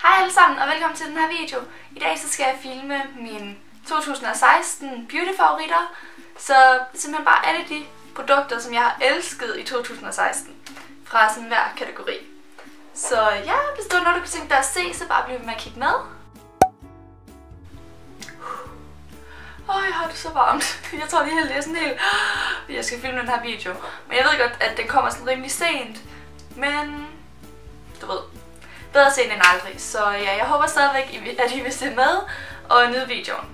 Hej alle sammen og velkommen til den her video. I dag så skal jeg filme mine 2016 beauty favoritter. Så simpelthen bare alle de produkter, som jeg har elsket i 2016. Fra sådan hver kategori. Så ja, hvis du har noget du kunne tænke dig at se, så bare bliv ved med at kigge med. Jeg har det så varmt. Jeg tror lige det er sådan helt... Jeg skal filme den her video. Men jeg ved godt, at den kommer sådan rimelig sent. Men... du ved... bedre sent end aldrig. Så ja, jeg håber stadigvæk, at I vil se med og nyde videoen.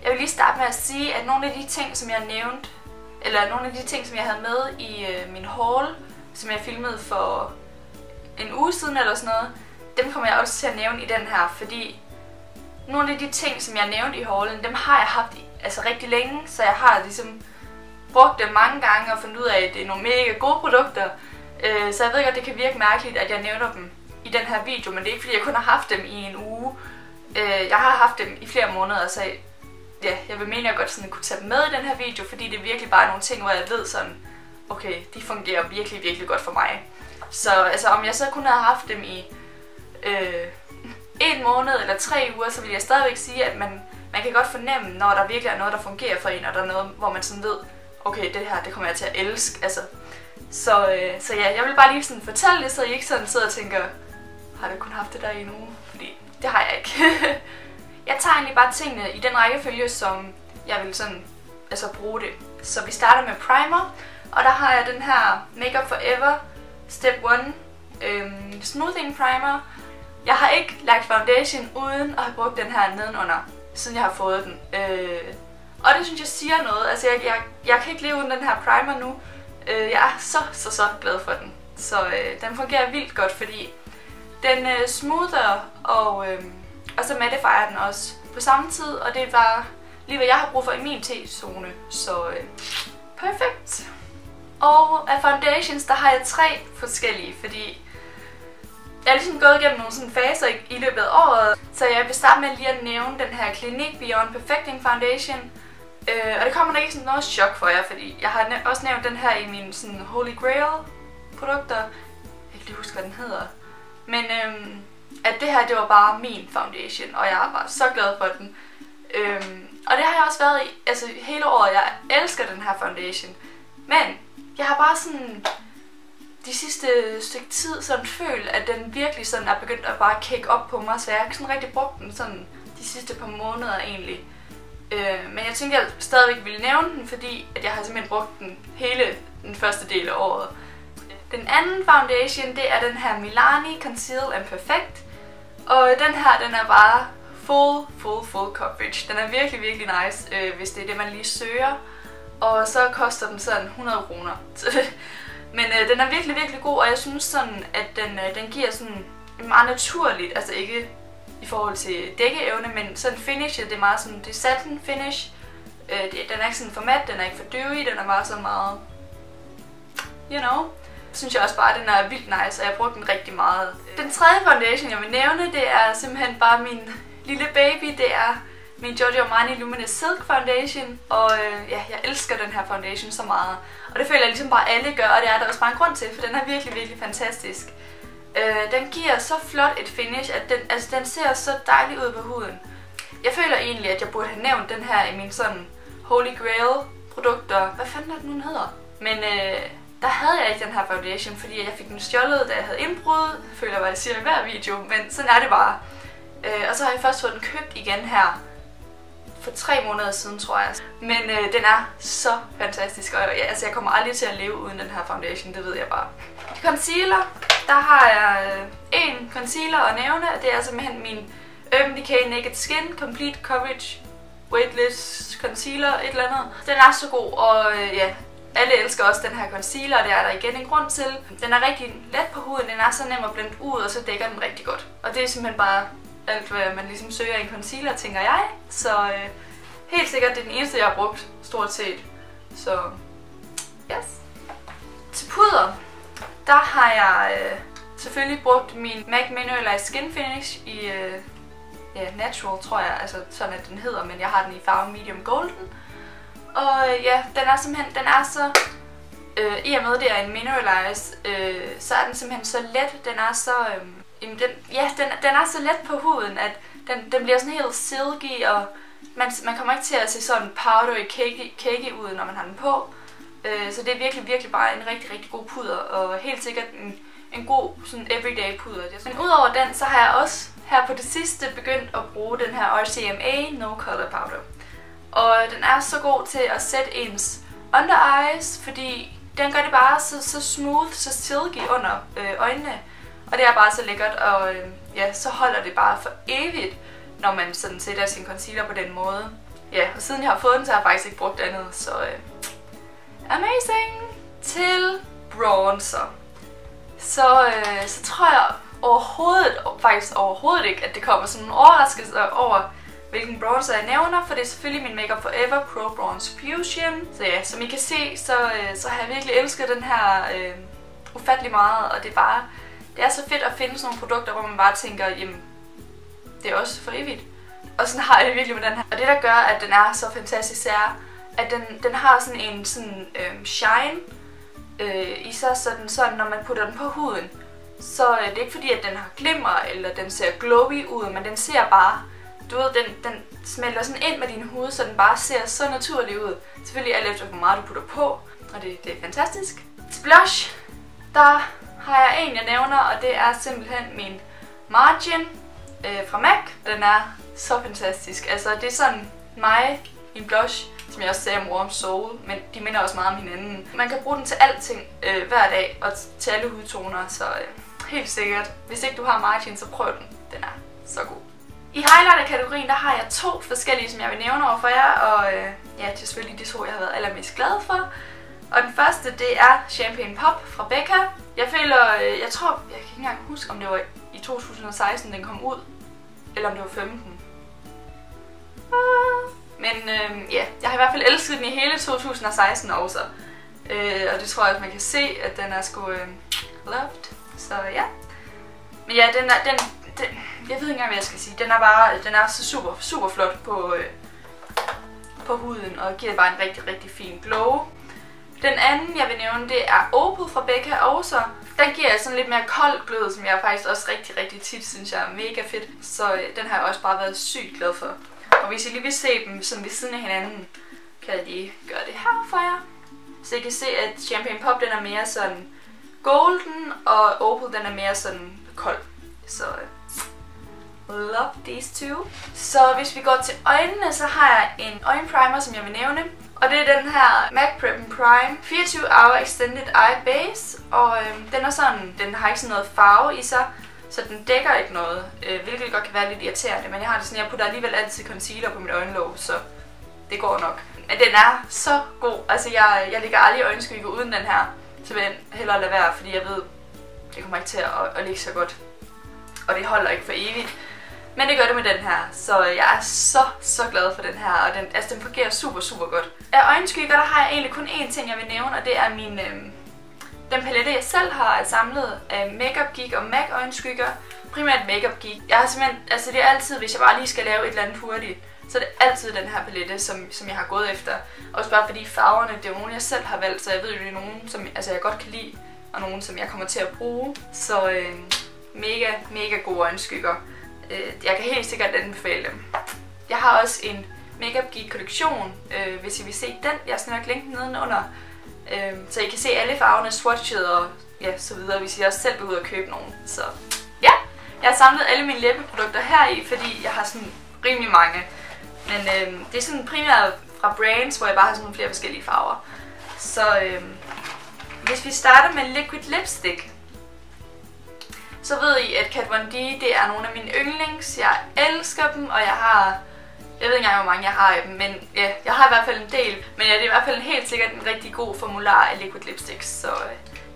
Jeg vil lige starte med at sige, at nogle af de ting, som jeg nævnte, eller nogle af de ting, som jeg havde med i min haul, som jeg filmede for en uge siden eller sådan noget, dem kommer jeg også til at nævne i den her, fordi nogle af de ting, som jeg nævnte i haulen, dem har jeg haft rigtig længe, så jeg har ligesom brugt dem mange gange og fundet ud af, at det er nogle mega gode produkter. Så jeg ved godt, det kan virke mærkeligt, at jeg nævner dem i den her video, men det er ikke fordi, jeg kun har haft dem i en uge. Jeg har haft dem i flere måneder, så ja, jeg vil mene, at jeg godt sådan kunne tage dem med i den her video, fordi det er virkelig bare nogle ting, hvor jeg ved sådan, okay, de fungerer virkelig, virkelig godt for mig. Så altså, om jeg så kun havde haft dem i en måned eller 3 uger, så vil jeg stadigvæk sige, at man kan godt fornemme, når der virkelig er noget, der fungerer for en, og der er noget, hvor man sådan ved, okay, det her, det kommer jeg til at elske, altså. Så ja, jeg vil bare lige sådan fortælle det, så I ikke sådan sidder og tænker, har du kun haft det der i en uge? Fordi det har jeg ikke. Jeg tager egentlig bare tingene i den rækkefølge, som jeg vil sådan, bruge det. Så vi starter med primer, og der har jeg den her Makeup Forever Step 1 Smoothing Primer. Jeg har ikke lagt foundation uden at have brugt den her nedenunder, siden jeg har fået den. Og det synes jeg siger noget. Altså jeg kan ikke leve uden den her primer nu. Jeg er så glad for den. Så den fungerer vildt godt, fordi den smoother og så mattifier den også på samme tid, og det var lige hvad jeg har brug for i min T-zone, så perfekt. Og af foundations, der har jeg 3 forskellige, fordi jeg har ligesom gået igennem nogle sådan faser i løbet af året, så jeg vil starte med lige at nævne den her Clinique Beyond Perfecting Foundation. Og det kommer da ikke sådan noget chok for jer, fordi jeg har også nævnt den her i mine sådan Holy Grail produkter. Jeg kan ikke lige huske, hvad den hedder. Men at det her, det var bare min foundation, og jeg var så glad for den. Og det har jeg også været i hele året. Jeg elsker den her foundation. Men jeg har bare sådan de sidste stykke tid sådan følt, at den virkelig sådan er begyndt at bare kick op på mig, så jeg har ikke sådan rigtig brugt den sådan de sidste par måneder egentlig. Men jeg tænkte, at jeg stadigvæk ville nævne den, fordi at jeg har simpelthen brugt den hele den første del af året. Den anden foundation, det er den her Milani Conceal and Perfect. Og den her, den er bare full coverage. Den er virkelig, virkelig nice, hvis det er det, man lige søger. Og så koster den sådan 100 kroner. Men den er virkelig, virkelig god, og jeg synes sådan, at den giver sådan meget naturligt, altså ikke i forhold til dækkeevne, men sådan finishet, det er meget sådan, det er satin finish. Den er ikke sådan for mat, den er ikke for dewy, den er bare så meget, you know. Synes jeg også bare, at den er vildt nice, og jeg har brugt den rigtig meget. Den tredje foundation, jeg vil nævne, det er simpelthen bare min lille baby. Det er min Giorgio Armani Luminous Silk Foundation, og ja, jeg elsker den her foundation så meget. Og det føler jeg ligesom bare alle gør, og det er der også bare en grund til, for den er virkelig, virkelig fantastisk. Den giver så flot et finish, at den ser så dejlig ud på huden. Jeg føler egentlig, at jeg burde have nævnt den her i min sådan Holy Grail produkter. Hvad fanden er det nu, den hedder? Men der havde jeg ikke den her foundation, fordi jeg fik den stjålet, da jeg havde indbrud. Jeg føler, hvad jeg siger i hver video, men sådan er det bare. Og så har jeg først fået den købt igen her for 3 måneder siden, tror jeg. Men den er så fantastisk, og jeg kommer aldrig til at leve uden den her foundation, det ved jeg bare. Concealer, der har jeg en concealer at nævne, og det er simpelthen min Urban Decay Naked Skin Complete Coverage Weightless Concealer, et eller andet. Den er så god, og ja, alle elsker også den her concealer, og det er der igen en grund til. Den er rigtig let på huden, den er så nem at blende ud, og så dækker den rigtig godt. Og det er simpelthen bare alt, hvad man ligesom søger i en concealer, tænker jeg. Så helt sikkert, det er den eneste, jeg har brugt, stort set. Så, yes. Til puder, der har jeg selvfølgelig brugt min MAC Mineralized Skin Finish i Natural, tror jeg, altså sådan at den hedder, men jeg har den i farven Medium Golden. Og ja, den er simpelthen, i og med det er en mineralized, så er den simpelthen så let, den er så Jamen den er så let på huden, at den bliver sådan helt silky, og man kommer ikke til at se sådan powdery cakey ud, når man har den på. Så det er virkelig bare en rigtig god puder, og helt sikkert en god sådan everyday puder. Men udover den, så har jeg også her på det sidste begyndt at bruge den her RCMA No Color Powder. Og den er så god til at sætte ens under eyes, fordi den gør det bare så smooth, så silky under øjnene. Og det er bare så lækkert, og ja, så holder det bare for evigt, når man sådan sætter sin concealer på den måde. Ja, og siden jeg har fået den, så har jeg faktisk ikke brugt andet, så amazing! Til bronzer. Så tror jeg overhovedet ikke, at det kommer sådan en overraskelse over, hvilken bronzer jeg nævner, for det er selvfølgelig min Makeup Forever Pro Bronze Fusion. Så ja, som I kan se, så har jeg virkelig elsket den her ufattelig meget, og det er så fedt at finde sådan nogle produkter, hvor man bare tænker, jamen, det er også for evigt. Og sådan har jeg det virkelig med den her. Og det der gør, at den er så fantastisk, er, at den har sådan en shine i sig, sådan når man putter den på huden, så det er ikke fordi, at den har glimmer, eller den ser glowy ud, men den ser bare, du ved, den smelter sådan ind med din hud, så den bare ser så naturlig ud. Selvfølgelig alt efter, hvor meget du putter på, og det er fantastisk. Til blush, der har jeg en, jeg nævner, og det er simpelthen min Margin fra MAC. Den er så fantastisk. Altså, det er sådan min blush, som jeg også sagde om Warm Soul, men de minder også meget om hinanden. Man kan bruge den til alting hver dag, og til alle hudtoner, så helt sikkert. Hvis ikke du har Margin, så prøv den. Den er så god. I highlighter-kategorien, der har jeg 2 forskellige, som jeg vil nævne over for jer, og ja, det er selvfølgelig de 2, jeg har været allermest glad for. Og den første, det er Champagne Pop fra Becca. Jeg kan ikke engang huske, om det var i 2016, den kom ud, eller om det var 15. Men ja, jeg har i hvert fald elsket den i hele 2016 også. Og det tror jeg også, man kan se, at den er sgu loved. Så ja. Men ja, jeg ved ikke engang, hvad jeg skal sige. Den er så super flot på huden, og giver bare en rigtig fin glow. Den anden, jeg vil nævne, det er Opal fra Becca også. Den giver sådan lidt mere kold glød, som jeg faktisk også rigtig tit synes jeg er mega fedt. Så den har jeg også bare været sygt glad for. Og hvis I lige vil se dem sådan ved siden af hinanden, kan jeg lige gøre det her for jer. Så I kan se, at Champagne Pop, den er mere sådan golden, og Opal, den er mere sådan kold. Så love these two. Så hvis vi går til øjnene, så har jeg en øjenprimer, som jeg vil nævne. Og det er den her MAC Prep & Prime 24 Hour Extended Eye Base. Og den har ikke sådan noget farve i sig, så den dækker ikke noget, hvilket godt kan være lidt irriterende. Men jeg har det sådan, jeg putter alligevel altid concealer på mit øjenlåg, så det går nok. Men den er så god. Altså jeg lægger aldrig øjenskygge uden den her. Så vil jeg hellere lade være, fordi jeg ved, det kommer ikke til at ligge så godt. Og det holder ikke for evigt. Men det gør det med den her, så jeg er så glad for den her, og den fungerer super godt. Af øjenskygger, der har jeg egentlig kun én ting, jeg vil nævne, og det er den palette, jeg selv har samlet af Makeup Geek og MAC øjenskygger. Primært Makeup Geek. Jeg har simpelthen, altså det er altid, hvis jeg bare lige skal lave et eller andet hurtigt, så er det altid den her palette, som jeg har gået efter. Også bare fordi farverne, det er jo nogle, jeg selv har valgt, så jeg ved jo, det er nogen, som jeg godt kan lide, og nogen, som jeg kommer til at bruge. Så mega gode øjenskygger. Jeg kan helt sikkert anbefale dem. Jeg har også en Makeup Geek kollektion, hvis I vil se den. Jeg skal nok linke den nedenunder, så I kan se alle farverne swatchet og ja, så videre, hvis I også selv vil ud og købe nogen. Så ja, jeg har samlet alle mine læbeprodukter her i, fordi jeg har sådan rimelig mange. Men det er sådan primært fra brands, hvor jeg bare har sådan nogle flere forskellige farver. Så hvis vi starter med Liquid Lipstick, så ved I, at Kat Von D, det er nogle af mine yndlings. Jeg elsker dem, og jeg ved ikke engang, hvor mange jeg har af dem, men ja, jeg har i hvert fald en del. Men ja, det er i hvert fald helt sikkert en rigtig god formular af Liquid Lipsticks, så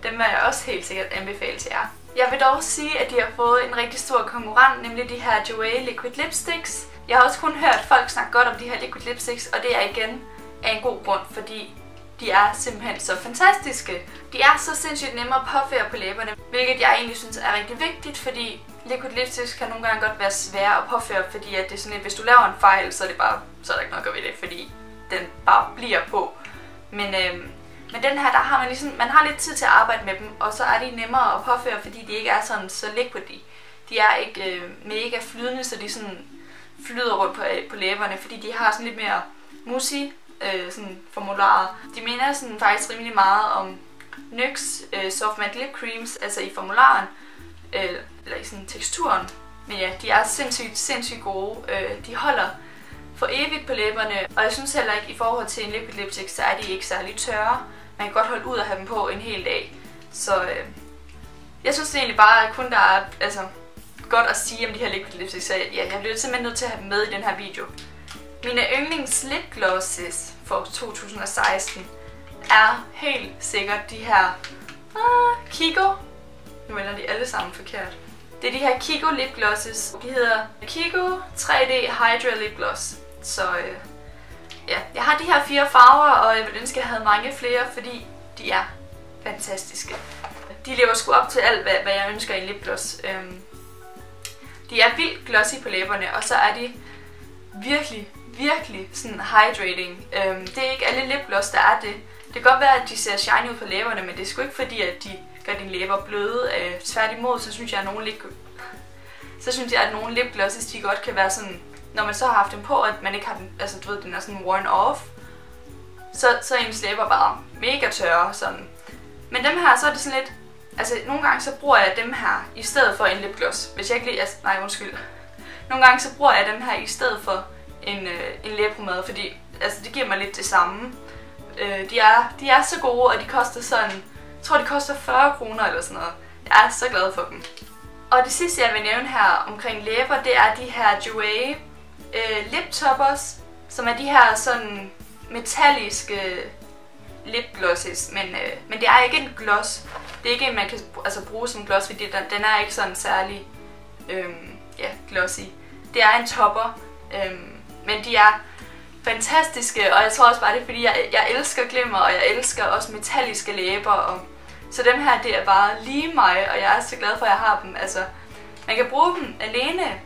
dem vil jeg også helt sikkert anbefale til jer. Jeg vil dog sige, at de har fået en rigtig stor konkurrent, nemlig de her Jouer Liquid Lipsticks. Jeg har også kun hørt folk snakke godt om de her Liquid Lipsticks, og det er igen af en god grund, fordi de er simpelthen så fantastiske. De er så sindssygt nemme at påføre på læberne, hvilket jeg egentlig synes er rigtig vigtigt, fordi Liquid Lipsticks kan nogle gange godt være svære at påføre, fordi at det er sådan, at hvis du laver en fejl, så er der ikke noget at gøre ved det, fordi den bare bliver på. Men den her, der har man ligesom, man har lidt tid til at arbejde med dem, og så er de nemmere at påføre, fordi de ikke er sådan så liquidy. De er ikke mega flydende, så de sådan flyder rundt på læberne, fordi de har sådan lidt mere mousse sådan formularer. De minder sådan faktisk rimelig meget om NYX Soft Matte Lip Creams, altså i formularen, eller i sådan teksturen. Men ja, de er sindssygt gode. De holder for evigt på læberne, og jeg synes heller ikke, i forhold til en liquid lipstick, så er de ikke særlig tørre. Man kan godt holde ud og have dem på en hel dag. Så jeg synes egentlig bare, at kun der er godt at sige om de her liquid lipsticks, så ja, jeg bliver simpelthen nødt til at have dem med i den her video. Mine yndlings lipglosses for 2016 er helt sikkert de her Kiko. Nu vender de alle sammen forkert. Det er de her Kiko lipglosses. De hedder Kiko 3D Hydra Lip Gloss. Så ja, jeg har de her 4 farver, og jeg vil ønske, at jeg havde mange flere, fordi de er fantastiske. De lever sgu op til alt, hvad jeg ønsker i en lipgloss. De er vildt glossy på læberne, og så er de virkelig sådan hydrating. Det er ikke alle lipgloss, der er det. Det kan godt være, at de ser shiny ud på læberne, men det er sgu ikke fordi, at de gør dine læber bløde. Tværtimod, så synes jeg, at nogle lipglosses, de godt kan være sådan, når man så har haft dem på, at man ikke har den, altså du ved, den er sådan worn off, så er ens læber bare mega tørre, sådan. Men dem her, så er det sådan lidt, altså nogle gange så bruger jeg dem her i stedet for en lipgloss. Hvis jeg ikke lige, nogle gange så bruger jeg dem her i stedet for en læbepomade, fordi altså det giver mig lidt det samme. De er så gode, og de koster sådan, jeg tror de koster 40 kroner eller sådan noget. Jeg er så glad for dem. Og det sidste jeg vil nævne her omkring læber, det er de her Jouer lip toppers, som er de her sådan metalliske lipglosses, men det er ikke en gloss. Det er ikke en, man kan bruge som gloss, fordi den er ikke sådan særlig glossy. Det er en topper, men de er fantastiske, og jeg tror også bare det er fordi jeg elsker glimmer, og jeg elsker også metalliske læber, og så dem her, det er bare lige mig, og jeg er så glad for, at jeg har dem. Altså, man kan bruge dem alene.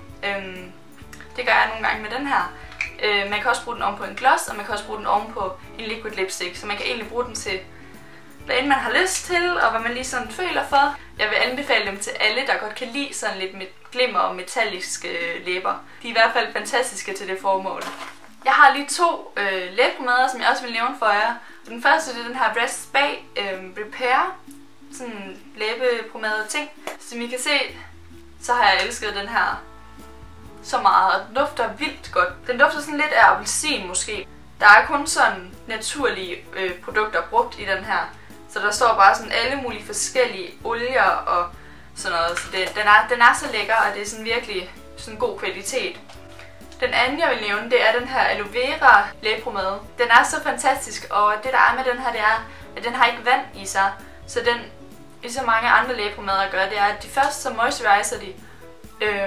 Det gør jeg nogle gange med den her. Man kan også bruge den oven på en gloss, og man kan også bruge den oven på en liquid lipstick. Så man kan egentlig bruge den til, hvad end man har lyst til, og hvad man lige sådan føler for. Jeg vil anbefale dem til alle, der godt kan lide sådan lidt med glimmer og metalliske læber. De er i hvert fald fantastiske til det formål. Jeg har lige 2 læbepomader, som jeg også vil nævne for jer. Den første, det er den her Rest Spay Repair, sådan en læbepomade ting. Som I kan se, så har jeg elsket den her så meget, og den dufter vildt godt. Den dufter sådan lidt af appelsin måske. Der er kun sådan naturlige produkter brugt i den her, så der står bare sådan alle mulige forskellige olier og sådan noget. Så den er så lækker, og det er sådan virkelig sådan god kvalitet. Den anden jeg vil nævne, det er den her Aloe Vera læbepomade. Den er så fantastisk, og det der er med den her, det er, at den har ikke vand i sig. Så den, ligesom mange andre læbepomader gør, det er, at de først så moisturiser de,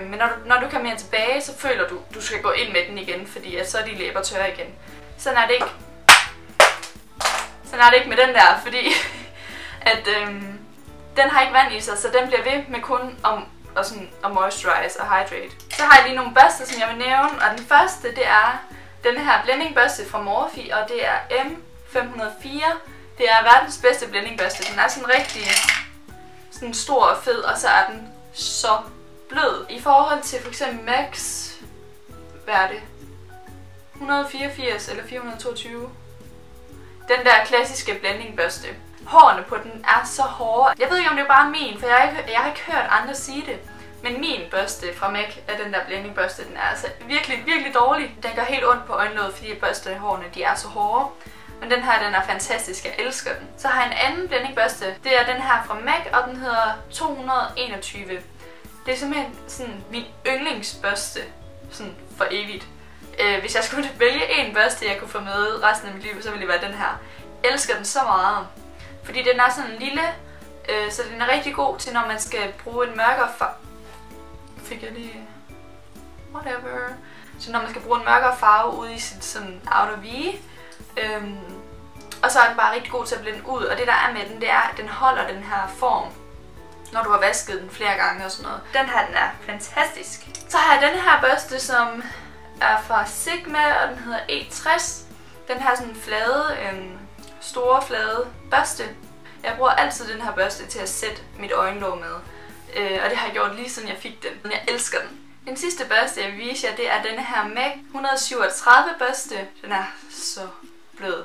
men når du kommer mere tilbage, så føler du skal gå ind med den igen, fordi at så er de læber tørre igen. Sådan er det ikke med den der, fordi at den har ikke vand i sig, så den bliver ved med kun at moisturize og hydrate. Så har jeg lige nogle børster, som jeg vil nævne, og den første, det er den her blending børste fra Morphe, og det er M504. Det er verdens bedste blending børste. Den er sådan rigtig sådan stor og fed, og så er den så blød. I forhold til for eksempel MAC, hvad er det? 184 eller 422. Den der klassiske blending børste. Hårene på den er så hårde. Jeg ved ikke, om det er bare min, for jeg har ikke hørt andre sige det. Men min børste fra MAC er den der blending børste. Den er altså virkelig dårlig. Den gør helt ondt på øjenlåget, fordi børstehårene de er så hårde. Men den her, den er fantastisk. Jeg elsker den. Så har jeg en anden blending børste. Det er den her fra MAC, og den hedder 221. Det er simpelthen sådan min yndlingsbørste sådan for evigt. Hvis jeg skulle vælge en børste, jeg kunne få med resten af mit liv, så ville det være den her. Jeg elsker den så meget. Fordi den er sådan lille, så den er rigtig god til, når man skal bruge en mørkere farve. Fik jeg lige... Whatever. Så når man skal bruge en mørkere farve ude i sit sådan outer V. Og så er den bare rigtig god til at blende ud. Og det der er med den, det er, at den holder den her form, når du har vasket den flere gange og sådan noget. Den her, den er fantastisk. Så har jeg den her børste, som er fra Sigma, og den hedder E60. Den her sådan flade, store flade børste. Jeg bruger altid den her børste til at sætte mit øjenlåg med. og det har jeg gjort lige siden jeg fik den. Jeg elsker den. Den sidste børste, jeg vil vise jer, det er denne her MAC 137 børste. Den er så blød.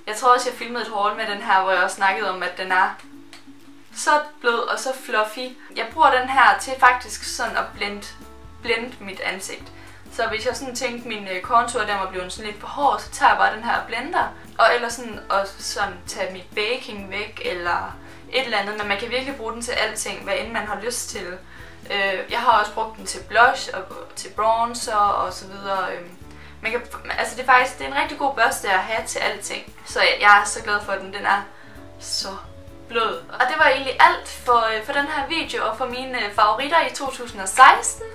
Jeg tror også, jeg filmede et haul med den her, hvor jeg også snakkede om, at den er så blød og så fluffy. Jeg bruger den her til faktisk sådan at blende mit ansigt. Så hvis jeg sådan tænkte, min kontur der var blevet sådan lidt for hård, så tager jeg bare den her blender. Og ellers sådan, og sådan tage mit baking væk eller et eller andet. Men man kan virkelig bruge den til alting, hvad end man har lyst til. Jeg har også brugt den til blush og til bronzer og så videre. Altså det er en rigtig god børste at have til alting. Så jeg er så glad for den. Den er så blød. Og det var egentlig alt for den her video og for mine favoritter i 2016.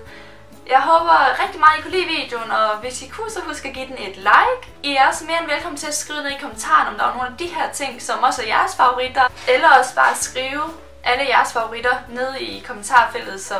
Jeg håber rigtig meget, I kunne lide videoen, og hvis I kunne, så husk at give den et like. I er også mere end velkommen til at skrive ned i kommentaren, om der er nogle af de her ting, som også er jeres favoritter. Eller også bare skrive alle jeres favoritter nede i kommentarfeltet, så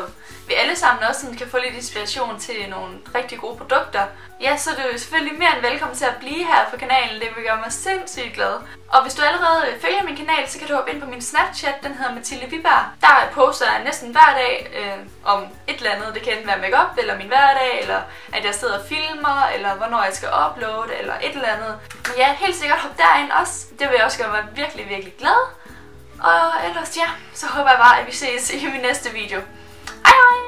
vi alle sammen også kan få lidt inspiration til nogle rigtig gode produkter. Ja, så er du selvfølgelig mere end velkommen til at blive her på kanalen. Det vil gøre mig sindssygt glad. Og hvis du allerede følger min kanal, så kan du hoppe ind på min Snapchat. Den hedder Mathilde Wiberg. Der poster jeg næsten hver dag om et eller andet. Det kan enten være makeup eller min hverdag, eller at jeg sidder og filmer, eller hvornår jeg skal uploade, eller et eller andet. Men ja, helt sikkert hop derind også. Det vil også gøre mig virkelig, virkelig glad. Og ellers ja, så håber jeg bare, at vi ses i min næste video. Hej hej!